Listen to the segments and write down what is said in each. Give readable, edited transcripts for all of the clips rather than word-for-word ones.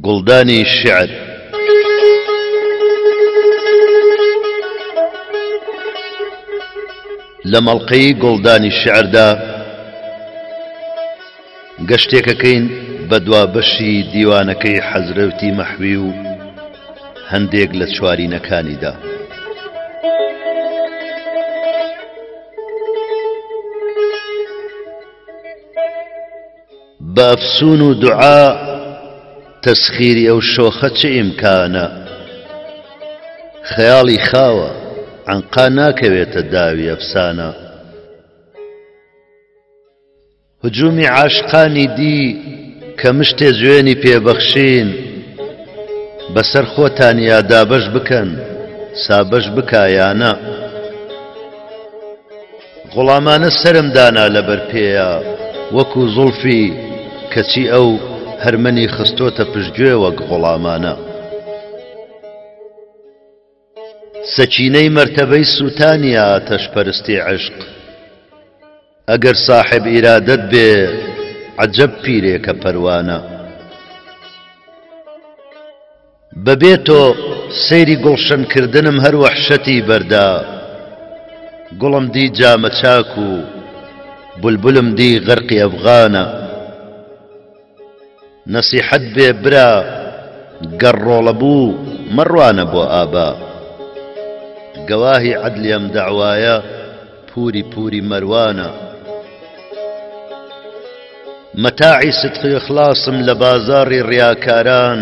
گڵدانی شعر لە مەڵقەی گڵدانی شعردا گەشتێکەکەین بە دوابەشی دیوانەکەی حەزرەوتی مەحوی و هەندێک لە چوارینەکانیدا. بە ئەفسون و دوعا تەسخیری ئەو شۆخە چه ئیمکانە، خەیاڵی خاوە عنقا ناکەوێتە داوی ئەفسانە. هجومی عاشقانی دی کە مشتێ جوێنی پێبەخشین، بەسەر خۆتان یا دابەش بکەن سابەش بکایانە. غوڵامانە سەرم دانا لەبەر پێیە وەکو زوڵفی کەچی ئەو هەرمەنی خستۆتە پشتگوێ وەک غوڵامانە. سەچینەی مەرتەبەی سووتانیە ئاتەشپەرستی عشق، ئەگەر ساحب ئیرادەت بێ عەجەب پیرێکە پەروانە. بەبێ تۆ سەیری گوڵشەنکردنم هەر وەحشەتی بەردا، گوڵم دی جامە چاک و بولبولم دی غەرقی ئەفغانە. نەسیحەت بێ برا گەڕۆڵە بوو مەڕوانە بۆ ئابا، گەواهی عەدلی ئەم دەعوایە پووری پووری مەروانە. مەتاعی سدقی ئیخلاسم لە بازاڕی ڕیاکاران،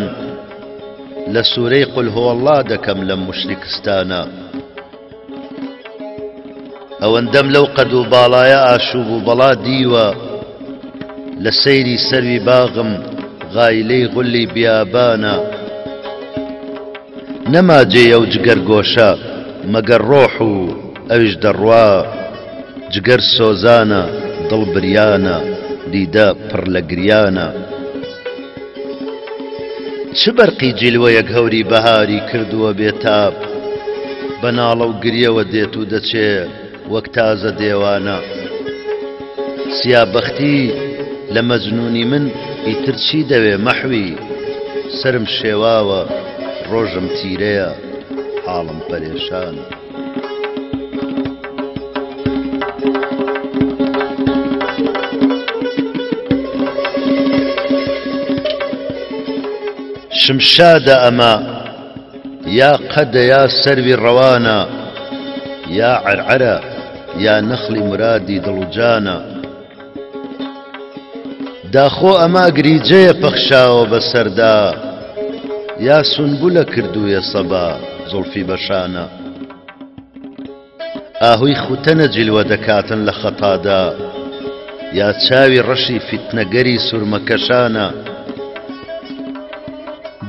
لە سوورەی قول هو الله دەکەم لە موشریکستانە. ئەوەندەم لەو قەد و باڵایە ئاشوب و بەڵا دیوە، لە سەیری سەروی باغم غایلەی غولی بیابانە. نەماجێ ئەو جگەر گۆشە مەگەر ڕۆح و ئەویش دەڕوا، جگەر سۆزانە دڵ بریانە دیدە پڕ لە گریانە. چ بەرقی جیلوەیەک هەوری بەهاری کردووە بێتاب، بە ناڵە و گریەوە دێت و دەچێ وەک تازە دێوانە. سیابەختی لە مەجنونی من ئیتر چی دەوێ مەحوی، سرم شێواوە ڕۆژم تیرەیە حاڵم پەرێشانە. شمشادە ئەمە یا قەدە یا سەروی ڕەوانە، یا عەرعەرە یا نەخلی مرادی دڵوجانە. داخۆ ئەما گریجەیە پەخشاوە بەسەردا، یا سونبولە کردوویە سەبا زوڵفی بەشانە. ئاهوی خوتەنە جیلوە دەکاتن لە خەتادا، یا چاوی ڕەشی فیتنەگەری سورمەکەشانە.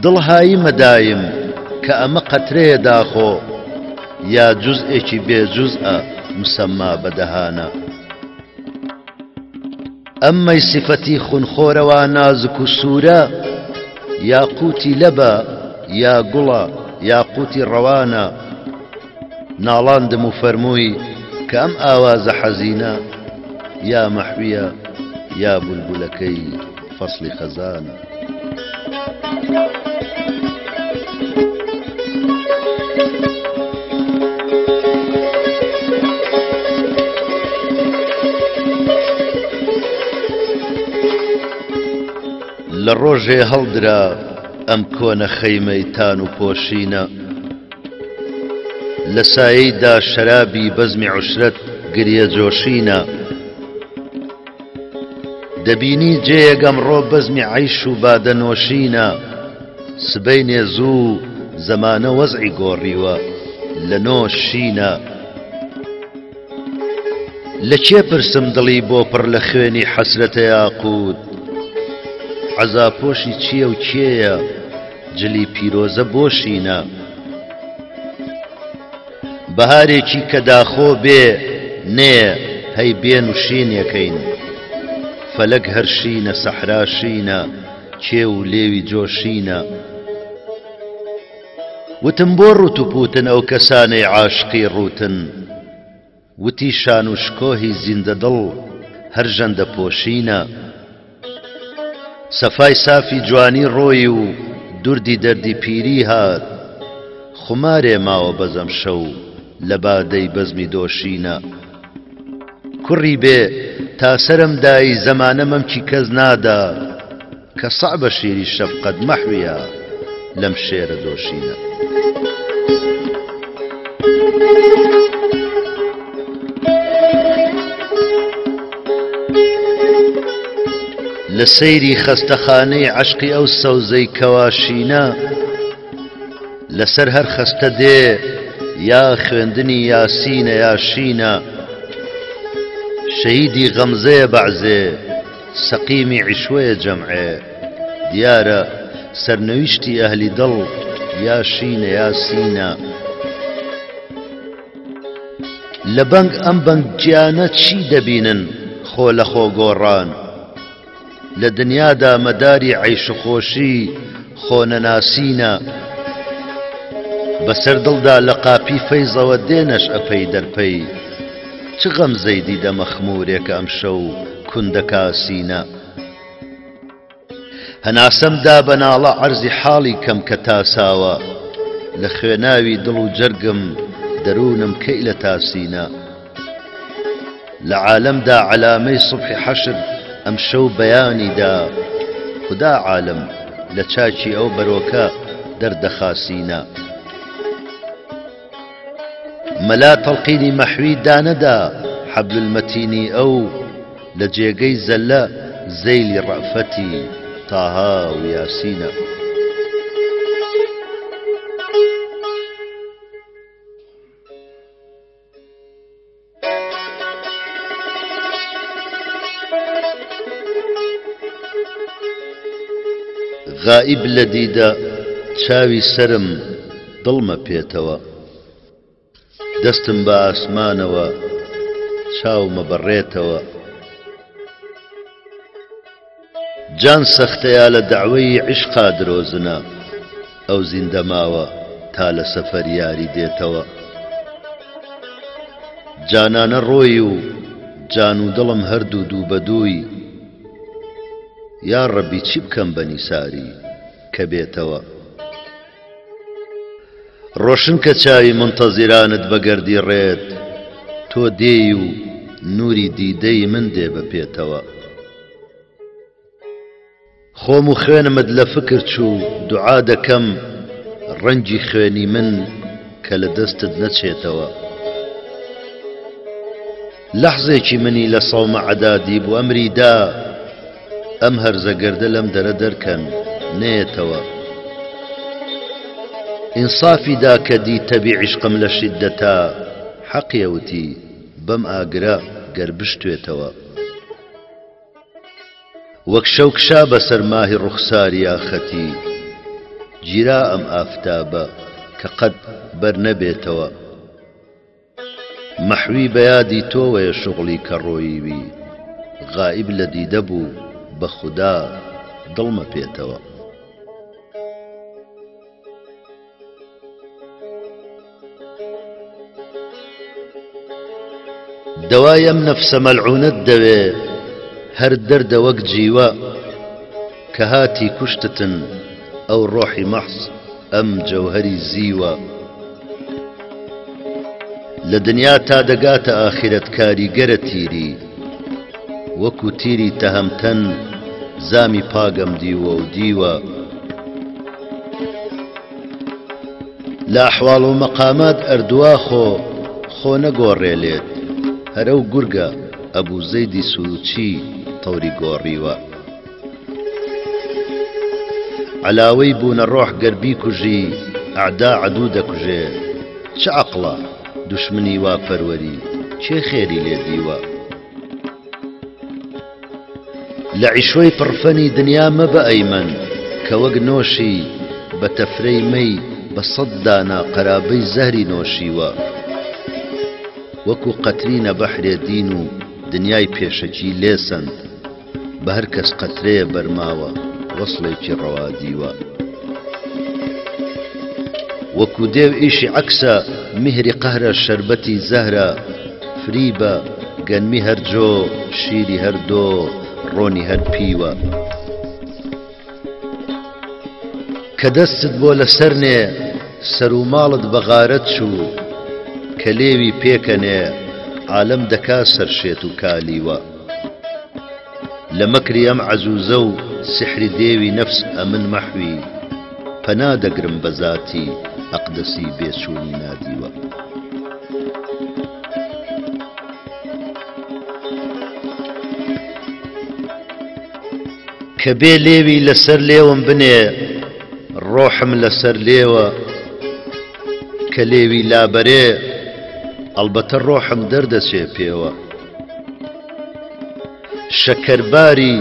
دڵهایی مەدایم کە ئەمە قەترەیە داخۆ، یا جوزئێکی بێجوزئە مسەما بەدەهانە. ئەممەی سیفەتی خونخۆرەوە نازک و سوورە، یا قوتی لەبە یا گوڵە یا قوتی ڕەوانە. ناڵاندم و فەرمووی کە ئەم ئاوازە حەزینە، یا مەحویە یا بولبولەکەی فەسڵی خەزانە. لە ڕۆژێ هەڵدرا ئەم کۆنە خەیمەی تان و پۆشینە، لە سایەیدا شەرابی بەزمی عوشرەت گریە جۆشینە. دەبینی جێیەک ئەمڕۆ بەزمی عەیش و بادەنۆشینە، سبەینێ زوو زەمانە وەزعی گۆڕیوە لە نۆش شینە. لە کێ پرسم دڵی بۆ پڕ لە خوێنی حەسرەتە یاقووت، عەزاپۆشی چییە و کێیە جلی پیرۆزە بۆشینە. بەهارێکی کە داخۆ بێ نێ هەی بێن و شینیەکەین فەلەک هەرشینە سەحرا شینە کێ و لێوی جۆشینە وتم بۆ ڕوت و پوتن ئەو کەسانەی عاشقی ڕوتن وتی شان و شکۆهی زیندە دڵ هەر ژەندە پۆشینە سەفای سافی جوانی ڕۆی و دوردی دەردی پیری هات خمارێ ماوە بەزەم شەو لە بادەی بەزمی دۆشینە کوڕی بێ تا سەرم دایی زەمانە مەمکی کەس نادا کە سەعبە شیری شەفقەت مەحویە لەم شێرە دۆشینە لە سەیری خەستەخانەی عەشقی ئەو سەوزەی کەواشینە لەسەر هەر خەستە دێ یا خوێندنی یاسینە یا شینە شەهیدی غەمزەیە بەعزێ سەقیمی عیشوەیە جەمعێ دیارە سەرنەویشتی ئەهلی دڵ یا شینە یا سینە لە بەنگ ئەم بەنگ گیانە چی دەبینن خۆ لە خۆ گۆڕان لە دنیادا مەداری عەیش و خۆشی خۆنەناسینە بەسەر دڵدا لە قاپی فەیزەوە دێنەش ئەپەی دەرپەی چ غەمزەی دیدە مەخمورێکە ئەم شەو کوندەکاسینە هەناسەمدا بەناڵە عەرزی حاڵی کەم کە تاساوە لە خوێناوی دڵ و جەرگم دەروونم کەی لە تاسینە لە عالەمدا عەلامەی سوبحی حەشر ئەم شەو بەیانیدا خدا عالم لە چاکی ئەو بەرۆکە دەردەخاسینە مەلا تەڵقینی مەحوی دانەدا حەبل المەتینی ئەو لە جێگەی زەلە زەیلی ڕەفەتی تاها و یاسینە غائب لە دیدە چاوی سرم دڵمە پێتەوە دەستم بە ئاسمانەوە چاومە بەڕێتەوە جان سەختەیە لە دەعوەی عیشقا درۆزنە ئەو زیندە ماوە تا لە سەفەر یاری دێتەوە جانانە ڕۆی و جان و دڵم هەردوو دوو بە دووی یا ڕەبی چی بکەم بە نیساری کە بێتەوە ڕۆشن کە چاوی منتەزیرانت بە گەردی ڕێت تۆ دێی و نووری دیدەی من دێ بە پێتەوە خۆم و خوێنمت لە فکر چوو دوعا دەکەم ڕەنگی خوێنی من کە لە دەستت نەچێتەوە لەحزێکی منی لە سەومە عەدادی بوو ئەمری دا ئەم هەرزە گەردە لەم دەرە دەرکەن نێتەوە ئینسافی دا کە دیتەبی عیشقم لە شیددەتا حەقیەوتی بەم ئاگرە گەر بشتوێتەوە وەک شەوکشا بەسەر ماهی ڕوخساری یاخەتی گیرا ئەم ئافتابە کە قەت بەرنەبێتەوە مەحوی بەیادی تۆوەیە شوغڵی کە ڕۆیوی غائب لە دیدە بوو بە خودا دڵمە پێتەوە دەوای ئەم نەفسە مەلعونەت دەوێ هەر دەردە وەک جیوە کە هاتی کوشتتن ئەو ڕۆحی مەحز ئەم جەوهەری زیوە لە دنیا تا دەگاتە ئاخرەت کاریگەرە تیری وەکو تیری تەهەمتەن زامی پاگەم دیوە و دیوە لە ئەحواڵ و مەقامات ئەردوا خۆ نەگۆڕێلێت هەرەو گورگە ئەبوو زەیدی سووچی تەوری گۆڕیوە عەلاوەی بوونە ڕۆح گەربی کوژی ئەعدا عەدوو دەکوژێ چ عەقڵە دوشمنی وا پەروەری چێ خێری لێ دیوە لە عیشوەی پڕفەنی دنیا مەبە ئەیمەن کە وەک نۆشی بە تەفرەی مەی بە سەد دانا قەرابەی زەهری نۆشیوە وەکو قەترینە بەحرێ دین و دنیای پێشەکی لێسەند بە هەر کەس قەترەیە بەرماوە وەسڵێکی ڕەوادیوە وەکو دێو ئیشی عەکسە میهری قەهرە شەربەتی زەهرە فریبە گەنمی هەر جۆ شیری هەر دۆ ڕۆنی هەر پیوە کە دەستت بۆ لەسەر نێ سەر و ماڵت بە غارەت چوو کە لێوی پێکەنێ عالەم دەکا سەرشێت و کالیوە لە مەکری ئەم عەزوزە و سحری دێوی نەفس ئەمن مەحوی پەنا دەگرم بە زاتی ئەقدەسی بێچوونی نادیوە کە بێ لێوی لەسەر لێوم بنێ ڕۆحم لەسەر لێوە کە لێوی لابەرێ ئەڵبەتە ڕۆحم دەردەچێ پێوە شەکەرباری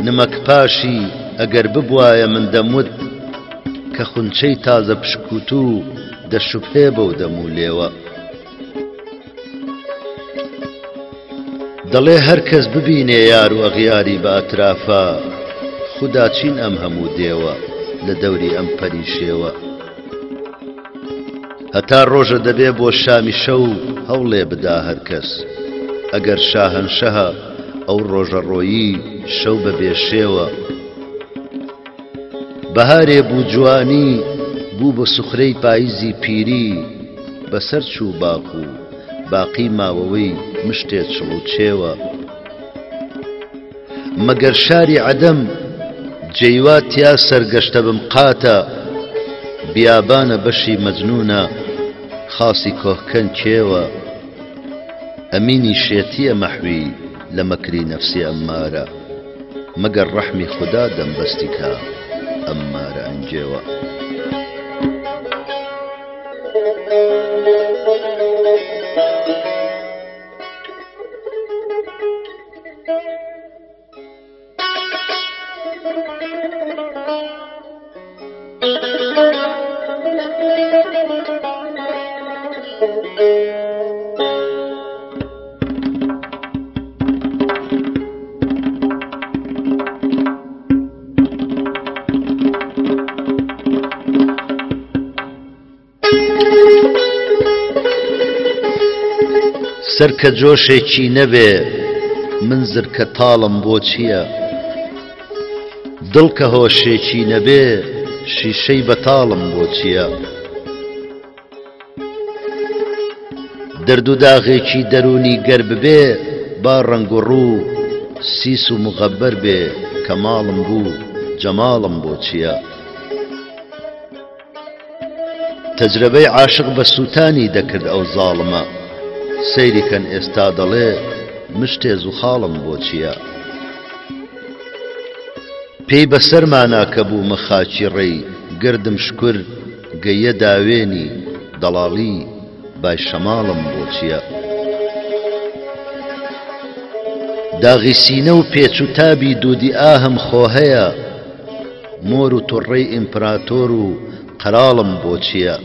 نمەکپاشی ئەگەر ببوایە من دەموت کە خونچەی تازە پشکوتوو دەشوبهێ بەو دەم و لێوە دەڵێ هەر کەس ببینێ یار و ئەغیاری بە ئەترافە خودا چین ئەم هەموو دێوە لە دەوری ئەم پەریشێوە هەتا ڕۆژە دەبێ بۆ شامی شەو هەوڵێ بدا هەر کەس ئەگەر شاهەنشەهە ئەو ڕۆژە ڕۆیی شەو بە بێشێوە بەهارێ بوو جوانی بوو بە سوخرەی پاییزی پیری بەسەر چوو باق و باقی ماوەوەی مشتێ چڵ و چێوە مەگەر شاری عەدەم جەیواتیا سەرگەشتە بم قاتە بیابانە بەشی مەجنونە خاسی کۆهکەن کێوە ئەمینی شێتیە مەحوی لە مەکری نەفسی ئەممارە مەگەر ڕەحمی خودا دەمبەستی کا ئەممارە ئەنجێوە سەر کە جۆشێکی نەبێ منزر کە تاڵم بۆ چییە دڵ کە هۆشێکی نەبێ شیشەی بەتاڵم بۆ چییە دەرد و داغێکی دەرونی گەر ببێ با ڕەنگ و ڕوو سیس و مغەبەر بێ کە ماڵم بوو جەماڵم بۆ چییە تەجربەی عاشق بە سووتانی دەکرد ئەو زاڵمە سەیری کەن ئێستا دەڵێ مشتێز و خاڵم بۆ چییە پێی بەسەرمانە کە بوومە خاچی ڕێی گردم شکر گەیە داوێنی دەڵاڵی بای شەماڵم بۆ چییە داغی سینە و پێچ و تابی دوودی ئاهم خۆ هەیە مۆر و توڕەی ئیمپراتۆر و قەراڵم بۆ چییە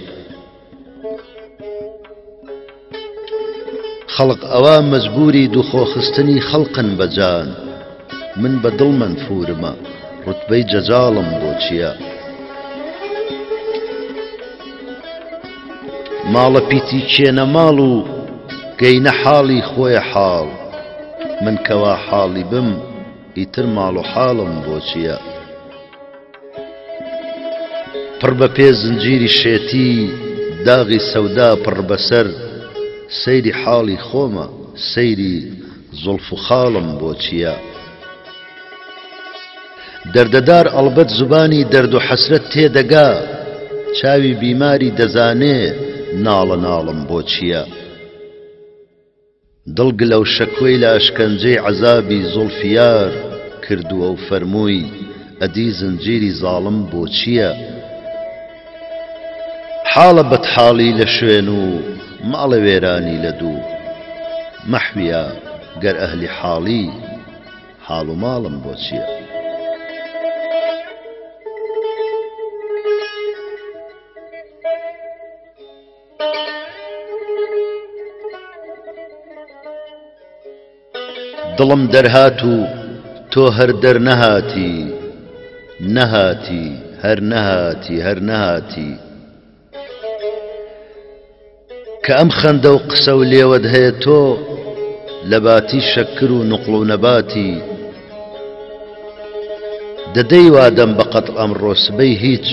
خەڵق ئەوا مەجبوری دووخۆخستنی خەڵقن بەجان من بە دڵ مەنفورمە ڕوتبەی جەجاڵم بۆ چییە ماڵە پیتی کێنە ماڵ و گەینە حاڵی خۆیە حاڵ من کەوا حاڵی بم ئیتر ماڵ و حاڵم بۆ چییە پڕ بە پێ زنجیری شێتی داغی سەودا پڕ بەسەر سەیری حاڵی خۆمە سەیری زوڵف و خاڵم بۆ چییە دەردەدار ئەڵبەت زوبانی دەرد و حەسرەت تێدەگا چاوی بیماری دەزانێ ناڵە ناڵم بۆ چییە دڵگلە و شەکوەی لە ئەشکەنجەی عەزابی زوڵفیار کردووە و فەرمووی ئەدی زنجیری زاڵم بۆ چییە حاڵە بەدحاڵی لە شوێن و ماڵە وێرانی لە دوو مەحویە گەر ئەهلی حاڵی حاڵ و ماڵم بۆ چییە دڵم دەرهات و تۆ هەر دەرنەهاتی نەهاتی هەر نەهاتی هەر نەهاتی کە ئەم خەندە و قسە و لێوەت هەیە تۆ لە باتی شەکر و نوقڵ و نەباتی دەدەی وادەم بە قەت ئەمڕۆ سبەی هیچ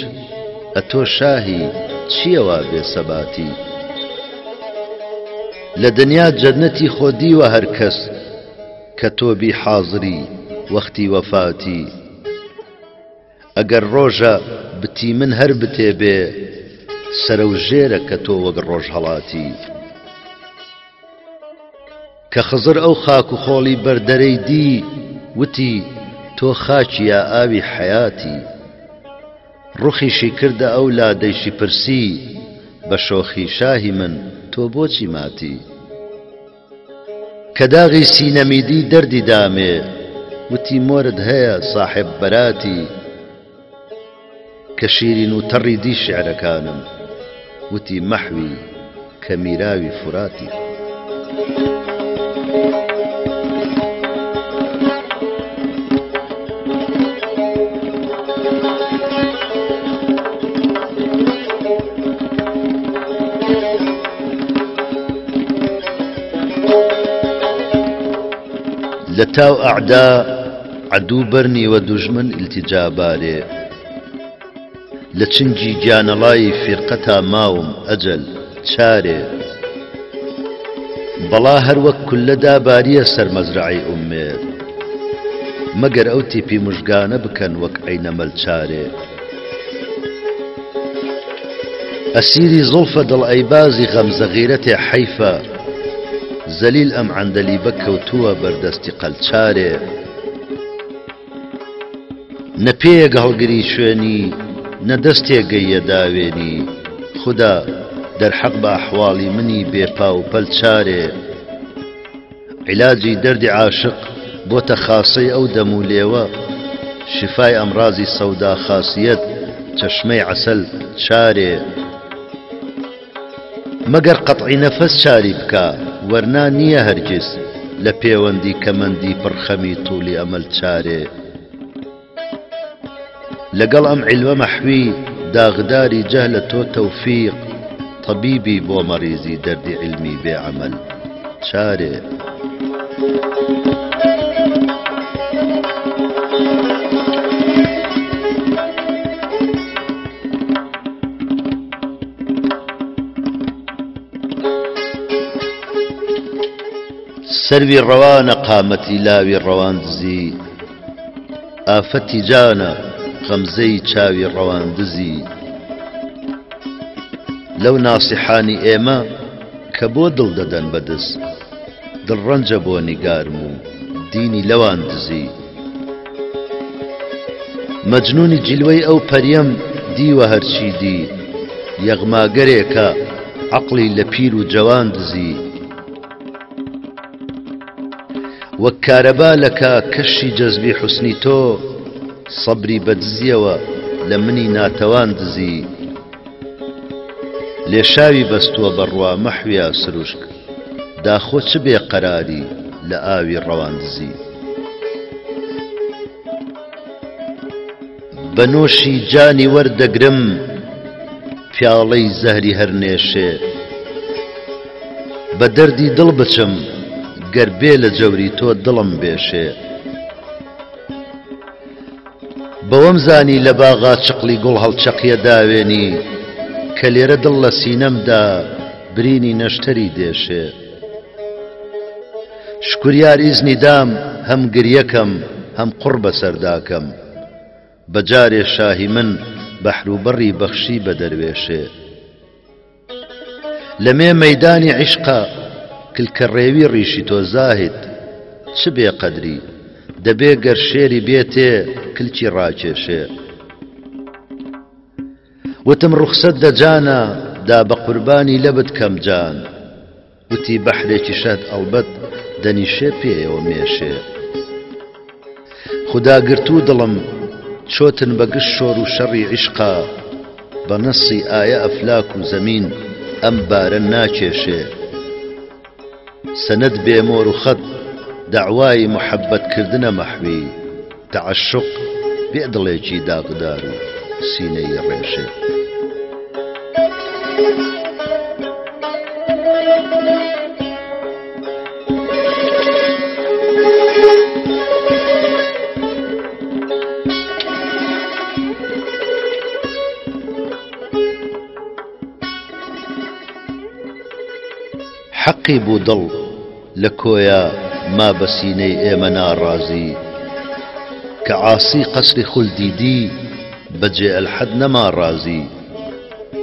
ئەتۆ شاهی چییەوە بێسەباتی لە دنیا جەنەتی خۆ دیوە هەر کەس کە تۆ بی حازری وەختی وەفاتی ئەگەر ڕۆژە بتی من هەر بتێبێ سەرە و ژێرە کە تۆ وەک ڕۆژ هەڵاتی کە خزر ئەو خاک و خۆڵی بەردەرەی دی وتی تۆ خاچی یا ئاوی حەیاتی ڕوخیشی کردە ئەو لادەیشی پرسی بە شۆخی شاهی من تۆ بۆچی ماتی کە داغی سینەمیدی دەردی دامێ وتی مۆرد هەیە ساحب بەراتی کە شیرین و تەڕی دی شیعرەکانم وتی مەحوی کە میراوی فوراتی لتاو أعداء عدو برني ودجمن التجاباري لچنجي جانلاي فرقتا ماوم أجل چاري بلا هر وك كل دابارية سر مزرعي أمير مگر أوتي بي مشغانة بكن وك عينما الچاري أسيري ظلفة دل أيبازي غمز غيرتي حيفا زليل أم عندلي بكوتوا بردستي قلچاري نپیگ هلگری شوێنی نەدەستێگەیە داوێنی خدا دەرحەق بە ئەحواڵی منی بێپا و پەلچارێ عیلاجی دەردی عاشق بۆتە خاسەی ئەو دەم و لێوە شفای ئەمڕازی سەودا خاسیەت چەشمەی عەسەل چارێ مەگەر قەتعی نەفەس چاری بکە وەرنا نییە هەرگیز لە پەیوەندی کەمەندی پڕخەمی توولی ئەمەل چارێ لەگەڵ ئەم عیلمە مەحوی داغداری جەهلە تۆ تەوفیق طەبیبی بۆ مەریزی دەردی عیلمی بێ عەمەل چارێ سەروی ڕەوانە قامەتی لاوی ڕەوان دزی ئافەتی جانە غەمزەی چاوی ڕەوان دزی لەو ناسیحانی ئێمە کە بۆ دڵ دەدەن بەدەست دڵڕەنجە بۆ نیگارم و دینی لەوان دزی مەجنونی جیلوەی ئەو پەریەم دیوە هەرچی دی یەغماگەرێکە عەقڵی لە پیر و جەوان دزی وەک کارەبا لەکا کەشی جەزبی حوسنی تۆ سەبری بەدزیەوە لە منی ناتەوان دزی لێشاوی بەستووە بەڕوا مەحویا سروشک داخۆ چ بێ قەراری لە ئاوی ڕەوان دزی بە نۆشی جانی وەردەگرم پیاڵەی زەهری هەر نێشێ بە دەردی دڵ بچم گەر بێ لە جەوری تۆ دڵم بێشێ بەوەم زانی لە باغا چقلی گوڵ هەڵچەقیە داوێنی کە لێرە دڵ لە سینەمدا برینی نەشتەری دێشێ شکریار ئیزنی دام هەم گریەکەم هەم قوڕ بەسەرداکەم بەجارێ شاهی من بەحر و بەڕی بەخشی بە دەروێشێ لەمێ مەیدانی عیشقا کلکە ڕێوی ڕیشی تۆ زاهد چ بێ قەدری دەبێ گەر شێری بێتێ کلکی ڕاکێشێ وتم ڕوخسەت دەجانە دا بە قوربانی لەبت کەم جان وتی بەحرێکی شەد ئەڵبەت دەنیشێ پێیەوە مێشێ خدا گرتوو دڵم چۆتن بە گشت شۆر و شەڕی عیشقا بە نەسی ئایە ئەفلاک و زەمین ئەم بارە ناکێشێ سەنەد بێمۆر و خەت دعوای محەبەت کردنە مەحوی تعشق بێ دڵێکی داغدار و سینەی ڕێشێ. حەقی بوو دڵ لە کۆیە ما بە سینەی ئێمە ناڕازی کە عاسی قەسری خولدی دی بەجێ ئەلحەد نەما ڕازی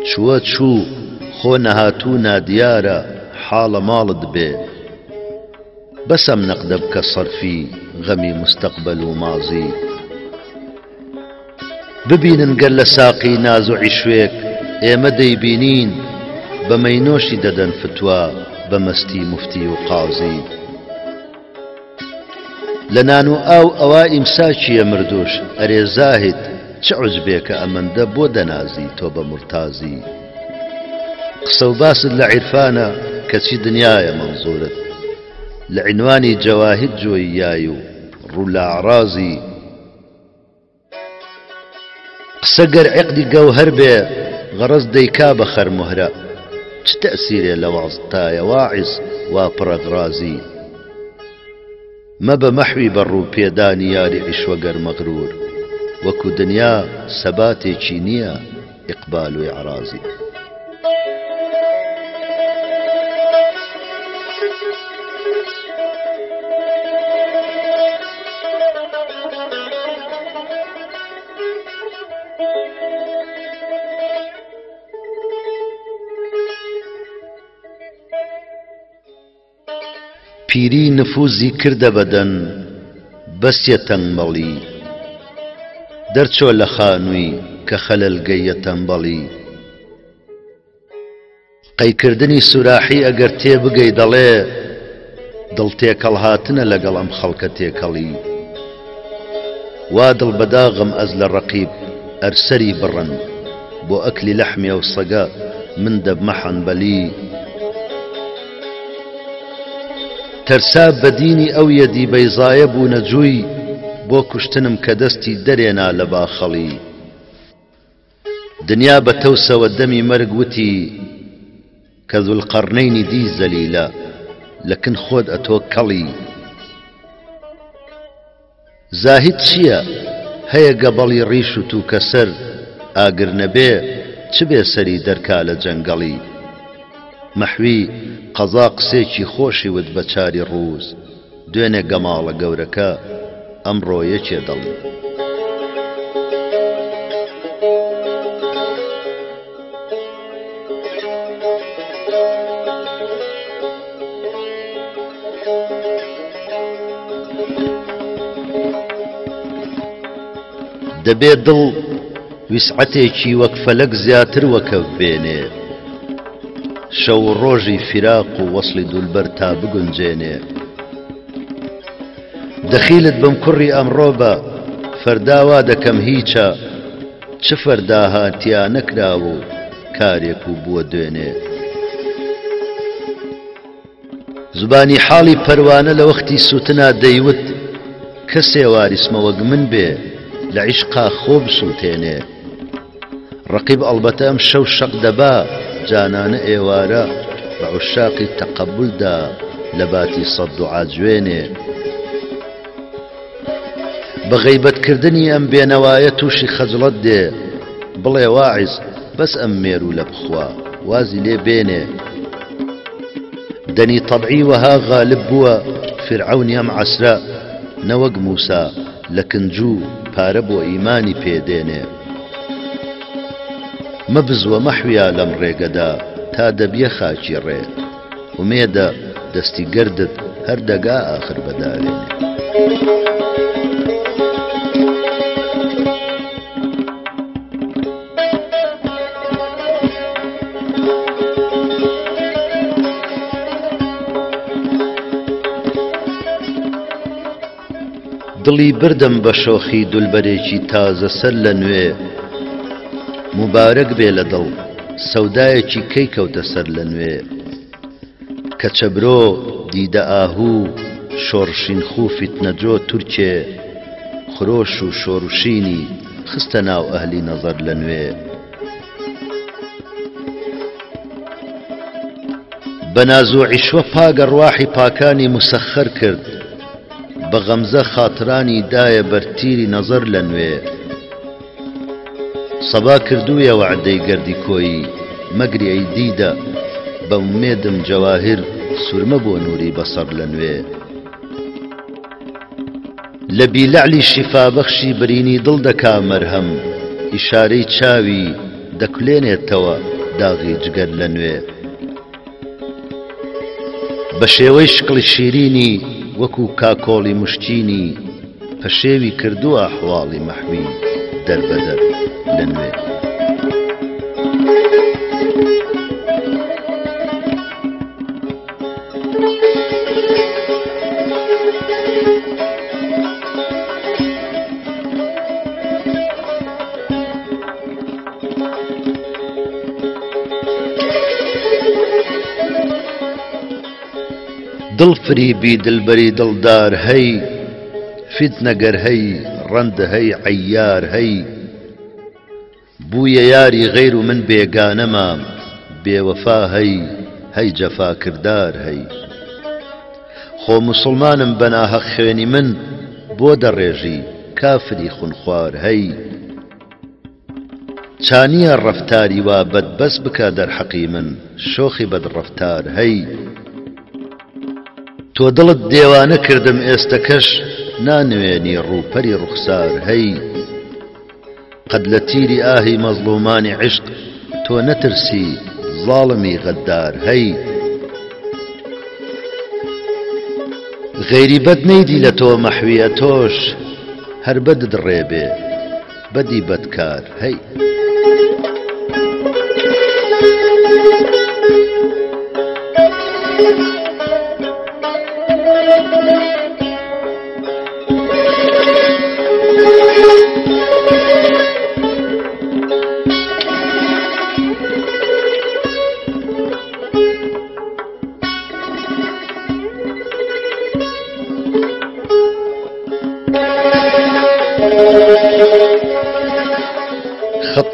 چووە چوو خۆ نەهاتوو نادیارە حاڵە ماڵت بێ بەسەم نەقدە بکە سەرفی غەمی مستەقبەل و مازی ببینن گەر لە ساقی ناز و عیشوێک ئێمە دەیبینین بە مەینۆشی دەدەن فتووە بە مەستی مفتی و قازی لە نان و ئاو ئەوا ئیمساکیە مردوش ئەرێ زاهید چ عوجبێکە ئەمەندە بۆ دەنازی تۆ بە مرتازی قسە و باست لە عیرفانە کەچی دنیایە مەنزورت لە عنوانی جەواهید جۆی یای و ڕوو لە ئەعرازی قسە گەر عێقدی گەوهەر بێ غەرەز دەیکا بە خەرموهرە چ تەئسیرێ لە وەزتایە واعز وا پڕەغرازی مەبە مەحوی بەڕوو پێدانی یاری عیشوەگەر مەغرور وەکو دنیا سەباتێکی نییە ئیقبال و ئیعرازی پیری نفوزی کردە بەدەن بەسیە تەنگمەڵی دەرچۆ لە خانووی کە خەلەلگەیە تەنبەڵی قەیکردنی سوراحی ئەگەر تێبگەی دەڵێ دڵ تێکەڵ هاتنە لەگەڵ ئەم خەڵکە تێکەڵی وا دڵ بەداغم ئەز لە ڕەقیب ئەرسەری بڕن بۆ ئەکلی لەحمێ و سەگە من دەبمە حەنبەلی تەرسا بەدینی ئەو یەدی بەیزایە بوو نەجووی بۆ کوشتنم کە دەستی دەرێنا لە باخەڵی دنیا بە تەوسەوە دەمی مەرگ وتی کە ذوالقەرنەینی دی زەلیلە لەکن خۆت ئەتۆ کەڵی زاهید چییە هەیە گەبەڵی ڕیش و تووکە سەر ئاگر نەبێ چ بێ سەری دەرکا لە جەنگەڵی مەحوی قەزا قسێکی خۆشی وت بە چاری ڕووز دوێنێ گەماڵە گەورەکە ئەمڕۆ یەکێ دەڵی دەبێ دڵ ویسعەتێکی وەک فەلەک زیاتر وەکەف بێنێ شەو ڕۆژی فیراق و وەسڵی دولبەر تا بگونجێنێ دەخیلت بم کوڕی ئەمڕۆ بە فەرداوا دەکەم هیچە چ فەردا هاتیا نەکراوە و کارێک و بووە دوێنێ زبانی حاڵی پەروانە لە وەختی سوتنا دەیوت کەسێ واریسمە وەک من بێ لە عیشقا خۆ بسووتێنێ ڕەقیب ئەڵبەتە ئەم شەو شەق دەبا جانانە ئێوارە بە عوشاقی تەقەبولدا لە باتی سەد دوعا جوێنێ بە غەیبەتکردنی ئەم بێنەوایە تووشی خەجڵەت دێ بڵێ واعیز بەس ئەم مێرو لە بخوا وازی لێ بێنێ دەنی تەبعی وەها غالب بووە فرعەونی ئەم عەسرە نەوەک موسا لە کنجوو پارە بۆ ئیمانی پێدێنێ مەبزوە مەحویا لەم ڕێگەدا تا دەبیە خاچی ڕێ ومێدە دەستی گەردت هەر دەگا ئاخر بەدارێنێ دڵی بردم بە شۆخی دولبەرێکی تازە سەر لە نوێ مبارەک بێ لە دڵ سەودایەکی کەی کەوتە سەر لە نوێ کە چەبرۆ دیدە ئاهوو شۆڕشین خوفیت نەجۆ تورکێ خرۆش و شۆڕشینی خستە ناو ئەهلی نەزەر لە نوێ بە ناز و عیشوە پاگەڕواحی پاکانی مسەخەر کرد بە غەمزە خاترانی دایە بەرتیری نەزەر لە نوێ سەبا کردوویە وعدەی گەردی کۆیی مەگری ئەی دیدە بە ئومێدم جەواهر سورمە بۆ نووری بەسەر لە نوێ لە بیلەعلی شیفابەخشی برینی دڵ دەکا مەرهەم ئیشارەی چاوی دەکولێنێتەوە داغی جگەر لە نوێ بە شێوەی شکڵی شیرینی وەکو کاکۆڵی مشتینی پەشێوی کردووە ئەحواڵی مەحوی دەربەدەر لە نوێ دڵ فریبی دلبەری دڵدار هەی فیتنەگەر هەی ڕەندە هەی عەیار هەی بوویە یاری غەیر و من بێگانەمام بێوەفا هەی هەی جەفاکردار هەی خۆ موسڵمانم بە ناحەق خوێنی من بۆ دەڕێژی کافری خونخوار هەی چانیە ڕەفتاری وا بەدبەست بکە دەرحەقی من شۆخی بەدڕەفتار هەی تۆ دڵت دێوانە کردم ئێستەکەش نانوێنی ڕووپەری ڕوخسار هەی قەد لە تیری ئاهی مەزلومانی عشق تۆ نەترسی زاڵمی غەدار هەی غەیری بەد نەیدی لە تۆ مەحویە تۆش هەر بەدت ڕێبێ بەدی بەدکار هەی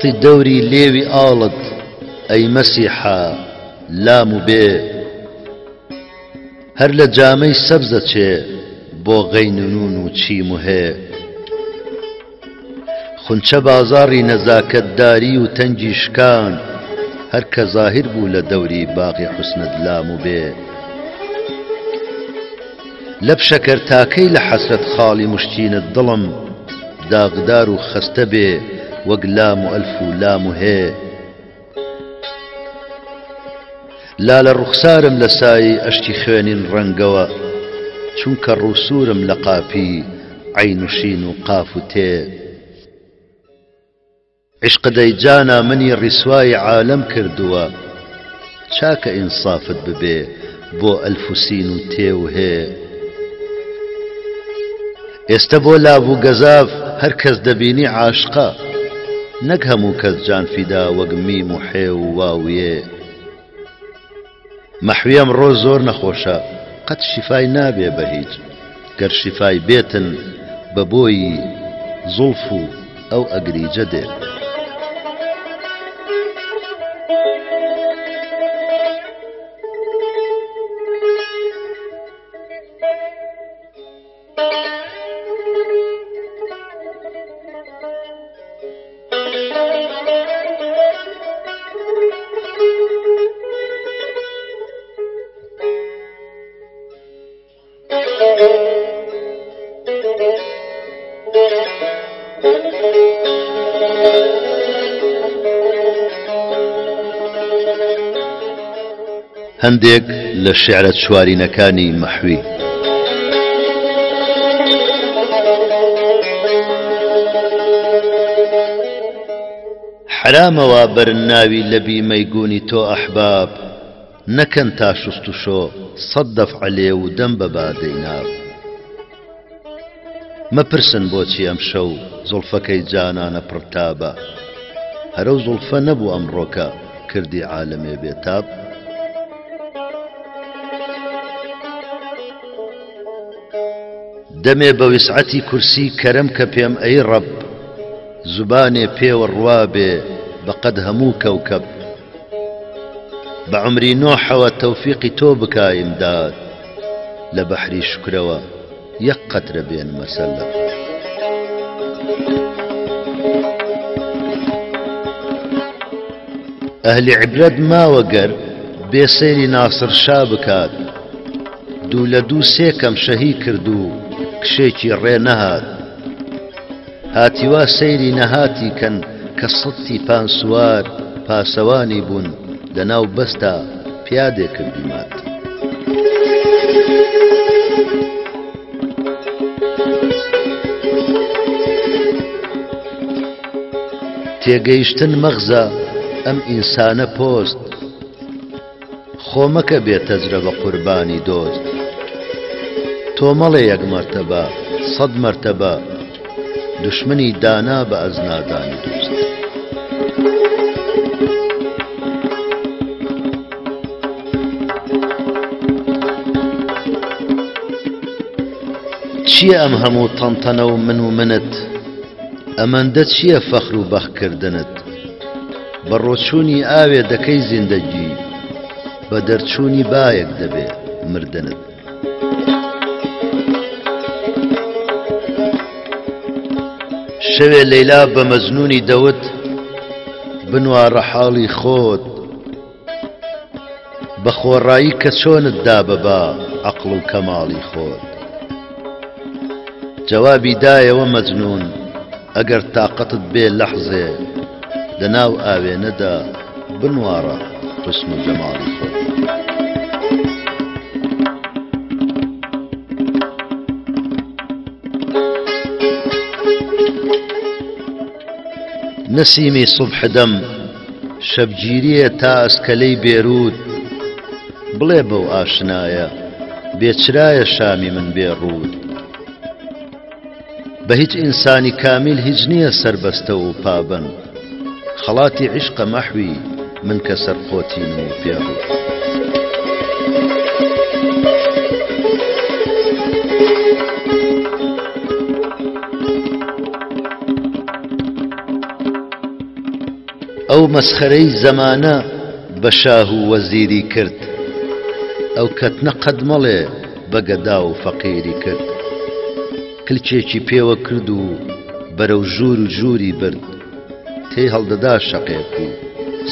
خەڵی دەوری لێوی ئاڵت ئەی مەسیحا لام و بێ هەر لە جامەی سەبزە چێ بۆ غەیننون و چیم و هێ خونچە بازاڕی نەزاکەتداری و تەنگی شکان هەر کە زاهر بوو لە دەوری باغی حوسنت لام و بێ لەب شەکەر تاکەی لە حەسرەت خاڵی مشتینت دڵم داغدار و خەستە بێ وەک لام و ئەلف و لام و هێ لا لە ڕوخسارم لە سایی ئەشتی خوێنین ڕەنگەوە چونکە ڕووسورم لە قاپی عەین و شین و قاف و تێ عشق دەیجانا منی ڕیسوای عالەم کردووە چاکە ئینسافت ببێ بۆ ئەلف و سین و تێ و هێ ئێستا بۆ لابوو گەزاف هەر کەس دەبینی عاشقە نەک هەموو کەس جان فیدا وەک میم و حێ و واویێ مەحویەم ڕۆ زۆر نەخۆشە قەت شیفای نابێ بە هیچ گەر شیفای بێتن بە بۆی زوڵف و ئەو ئەگریجە دێ هەندێک لە شێعرە چوارینەکانی مەحوی حرامەوە بەرناوی لە بیمەیگونی تۆ ئەحباب نەکەن تا شست و شۆ سەد دەفعە لێ و دەم بە بادەی ناو مەپرسن بۆچی ئەم شەو زوڵفەکەی جانانە پڕتابە هەرەو زوڵفە نەبوو ئەمڕۆکە کردی عالەمێ بێتاب دەمێ بە وسعەتی کورسی کەرەم کە پێم ئەی ڕەب زوبانێ پێوە ڕوابێ بەقەد هەموو کەوکەب بە عمری نۆحەوە تەوفیقی تۆ بکا ئیمداد لە بەحری شکرەوە یەک قەترە بێن مەسەلە ئەهلی عیبرەت ماوە گەر بێسەیری ناسر شا بکات دوو لە دوو سێکەم شەهی کرد و کشێکی ڕێ نەهات هاتیوا سەیری نەهاتی کەن کە سەتی پانسوار پاسەوانی بوون لەناو بەستا پیادێ کردی مات تێگەیشتن مەغزە ئەم ئینسانە پۆست خۆمەکە بێتەجرە بە قوربانی دۆست تۆ مەڵێ یەک مەرتەبە سەد مەرتەبە دشمنی دانا بە ئەزنادانی دۆست چییە ئەم هەموو تەنتەنە و من و منت ئەمەندە چییە فەخر و بەخکردنت بە ڕۆچوونی ئاوێ دەکەی زیندەگی بە دەرچوونی بایەک دەبێ مردنت شەوێ لەیلا بە مەزنونی دەوت بنوارە حاڵی خۆت بە خۆڕایی کە چۆنت دا بەبا عەقڵ و کەماڵی خۆت جوابی دایەوە مەجنون ئەگەر تاقەتت بێ لەحزێ لەناو ئاوێنەدا بنوارە حسن و جەماڵی خۆت نسیمی صبح دەم شەبگیریە تا ئەسکەلەی بێرود بڵێ بەو ئاشنایە بێچرایە شامی من بێڕوود بە هیچ ئینسانی کامیل هیچ نییە سەربەستە و پابەن خەڵاتی عیشقە مەحوی من کە سەرقۆتینم و پێڕوود ئەو مەسخەرەی زەمانە بە شاه و وەزیری کرد ئەو کەتنە قەد مەڵێ بە گەدا و فەقیری کرد کلچێکی پێوە کرد و بەرەو ژوور و ژووری برد تێی هەڵدەدا شەقێک و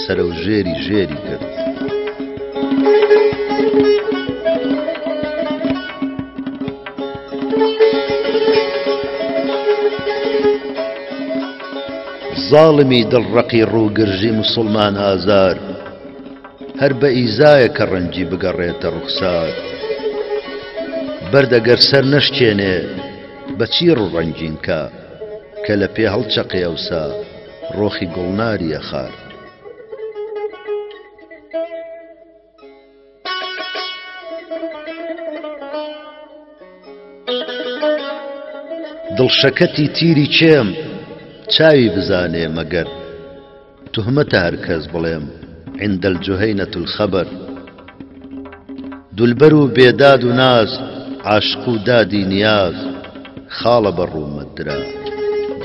سەرە و ژێری ژێری کرد زاڵمی دڵڕەقی ڕووگرژی موسڵمان ئازار هەر بە ئیزایە کە ڕەنجی بگەڕێتە ڕوخسار بەردەگەر سەر نەشکێنێ بەچی ڕوڕەنجین کە کە لە پێ هەڵچەقێ ئەوسا ڕۆخی گوڵناریە خار دڵشەکەتی تیری چێم چاوی بزانێ مەگەر تهمەتە هەرکەس بڵێم عند الجهينة الخبر دولبەر و بێداد و ناز عاشق و دادی نیاز خاڵە بەڕوومەت درا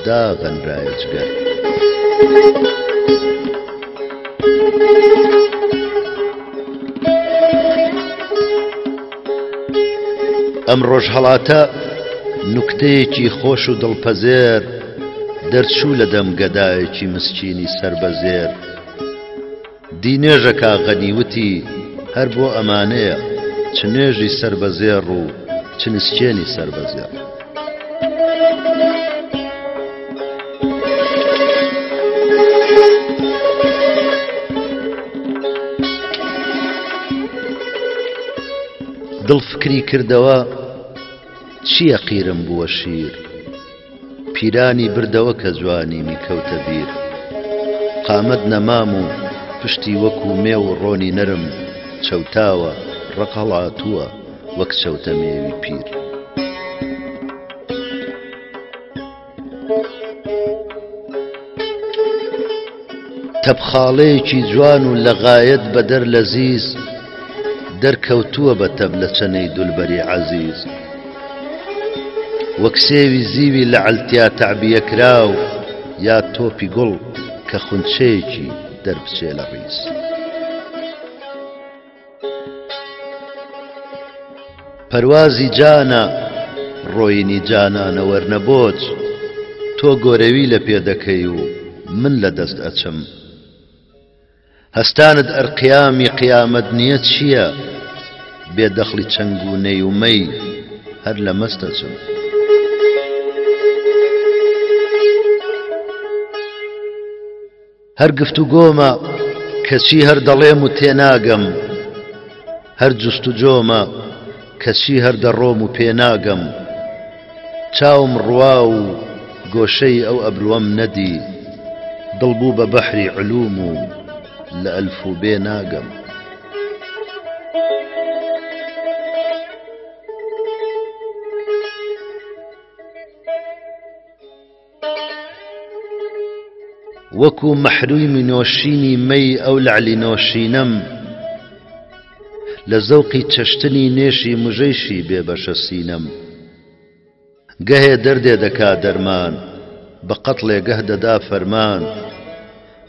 داغەنرایە جگەر ئەم ڕۆژهەڵاتە نوکتەیەکی خۆش و دڵپەزێر دەرچوو لە دەم گەدایەکی مسکینی سەربەزێر دینێژەکە غەنیوتی هەر بۆ ئەمانەیە چ نێژی سەربەزێر و چ نسکێنی سەربەزێر دڵ فکری کردەوە چییە قیرم بووە شیر پیرانی بردەوە کە جوانیمی کەوتە بیر قامەت نەمام و پشتی وەکو مێ و ڕۆنی نەرم چەوتاوە ڕقەڵاتووە وەک چەوتە مێوی پیر تەبخاڵەیەکی جوان و لەغایەت بەدەر لەزیز دەرکەوتووە بە تەب لە چەنەی دولبەری عەزیز وەک سێوی زیوی لە عەلتیا تعبیە کراو یا تۆپی گوڵ کە خونچەیەکی دەربچێ لە ڕیز. پەروازی جانە ڕۆینی جانانە وەرنە بۆچ، تۆ گۆرەوی لە پێ دەکەی و من لە دەست ئەچم. هەستانت ئەرقیامی قیامەت نییە چییە، بێدەخڵی چەنگ و نەی و مەی هەر لە مەستەچم. هەر گفتوگۆمە کەچی هەر دەڵێم و تێناگەم، هەر جوستوجۆمە کەچی هەر دەڕۆم و پێناگەم. چاوم ڕوا و گۆشەی ئەو ئەبروەم نەدی، دڵ بوو بە بەحری علوم و لە ئەلف و بێ ناگەم. وەکو مەحرومی نۆشینی مەی ئەو لەعلی نۆشینەم، لە زەوقی چەشتنی نێشی مژەیشی بێبەشە سینەم. گەهێ دەردێ دەکا دەرمان، بە قەتڵێ گەه دەدا فەرمان.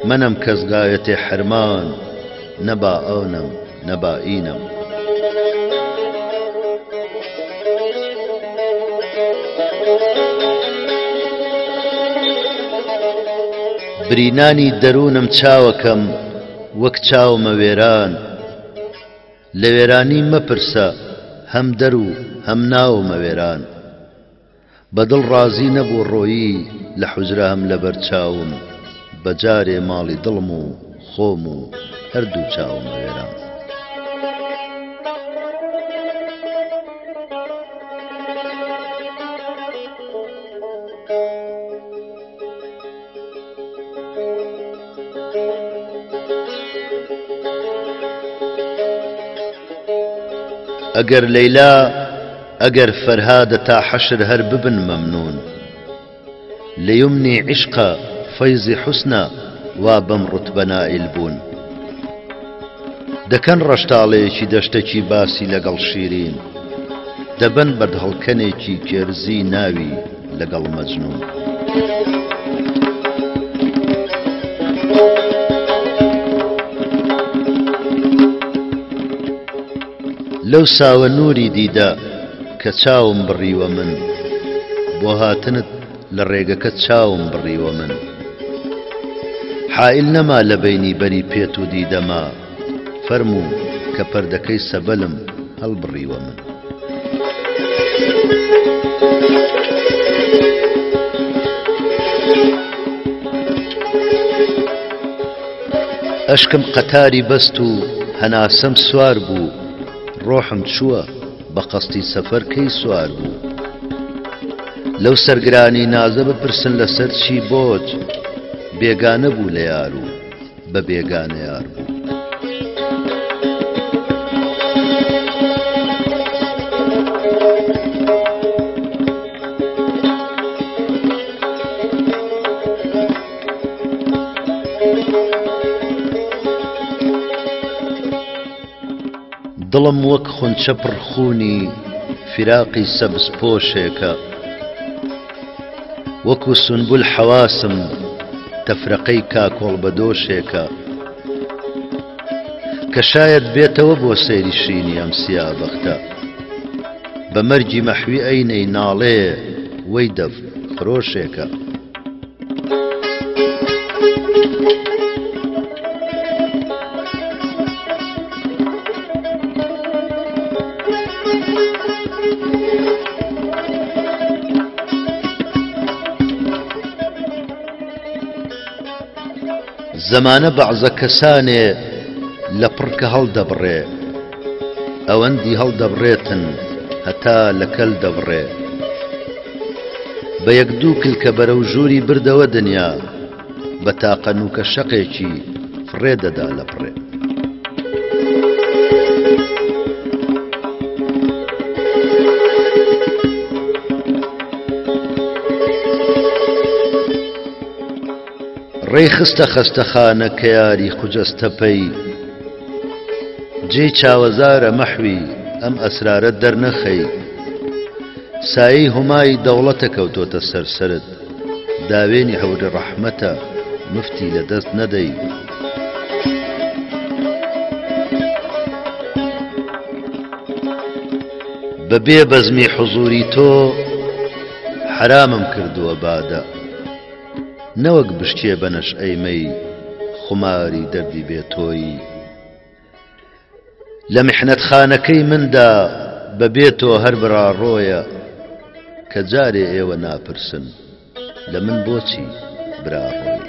منم کەس غایەتێ حرمان، نەبا ئەونم نەبا ئینم. برینانی دەروونم چاوەکەم وەک چاومە وێران. لە وێرانی مەپرسە هەم دەر و هەم ناومە وێران. بەدڵ ڕازی نەبوو ڕۆیی لە حوجرە هەم لەبەر چاوم، بەجارێ ماڵی دڵم و خۆم و هەردوو چاومە وێران. ئەگەر لەیلا ئەگەر فەرهادە تا حەشر هەر ببن مەمنون. لە یومنی عیشقە فەیزی حوسنە وا بەم ڕوتبە نائیل بوون. دەکەن ڕەشتاڵەیەکی دەشتێکی باسی لەگەڵ شیرین، دەبەن بەردهەڵکەنێکی کێرزی ناوی لەگەڵ مەجنون. لەو ساوە نووری دیدە کە چاوم بڕیوە من، بۆ هاتنت لە ڕێگەکە چاوم بڕیوە من. حائل نەما لە بەینی بەری پێت و دیدەما، فەرموو کە پەردەکەی سەبەلم هەڵبڕیوە من. ئەشکم قەتاری بەست و هەناسەم سوار بوو، ڕۆحم چووە بە قەستی سەفەر کەی سوار بوو. لەو سەرگرانی نازە بپرسن لەسەر چی بۆج، بێگانە بوو لە یار و بە بێگانە یار بوو. دڵم وەک خونچە پڕخوونی فراقی سەبز پۆشێکە، وەکو سنبول حەواسم تەفرەقەی کاکۆڵ بەدۆشێکە. کە شاید بێتەوە بۆ سەیری شینی ئەم سیابەختە، بە مەرجی مەحوی ئەینەی ناڵێ وەی دەف فرۆشێکە. زەمانە بەعزە کەسانێ لە پڕکە هەڵدەبڕێ، ئەوەندی هەڵدەبڕێتن هەتا لە کەل دەبڕێ. بە یەک دوو کلکە بەرەو ژووری بردەوە دنیا، بە تاقە نووکە شەقێکی فڕێ دەدا لە پڕێ. ڕێی خستە خەستەخانە کە یاری خوجەستەپەی، جێی چاوەزارە مەحوی ئەم ئەسرارە دەرنەخەی. سایی همای دەوڵەتە کەوتۆتە سەرسەرت داوێنی هەوری ڕەحمەتە مفتی لەدەست نەدەی بەبێ بەزمی حوزوری تۆ حرامم کردووە بادە نەوەک بشتێ بە نەشئەیمەی خماری دەردی بێتۆی لە میحنەتخانەکەی مندا بەبێ تۆ هەر بڕاڕۆیە کە جارێ ئێوە ناپرسن لە من بۆچی براڕۆی